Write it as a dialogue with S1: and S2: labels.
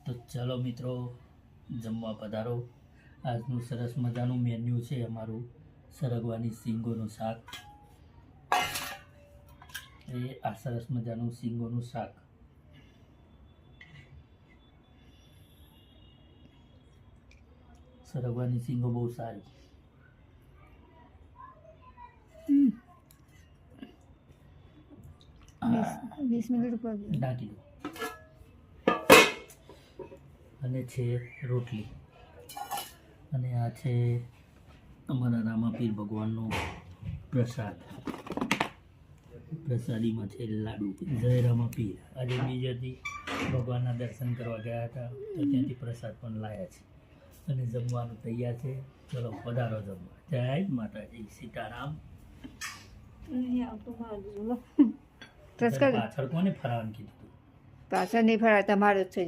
S1: તો ચલો મિત્રો જમવા પધારો. આજનું સરસ મજાનું મેન્યુ છે અમારું સરગવાની શીંગોનું શાક. આ સરસ મજાનું શીંગોનું શાક. સરગવાની શીંગો બહુ સારી.
S2: 20 મિનિટ ઉપર
S1: ઢાંકી દો. અને છે રોટલી. અને આ છે અમારા રામાપીર ભગવાનનો પ્રસાદ. પ્રસાદીમાં છે લાડુ. જય રામાપીર. આજે બીજેથી ભગવાનના દર્શન કરવા ગયા હતા તો ત્યાંથી પ્રસાદ પણ લાયા છે. અને જમવાનું તૈયાર છે. ચલો પધારો જમવા. જય માતાજી, સીતારામ. પાછળ કોને ફરાવાનું કીધું?
S2: પાછળ નહીં ફરાય, તમારું જ છે.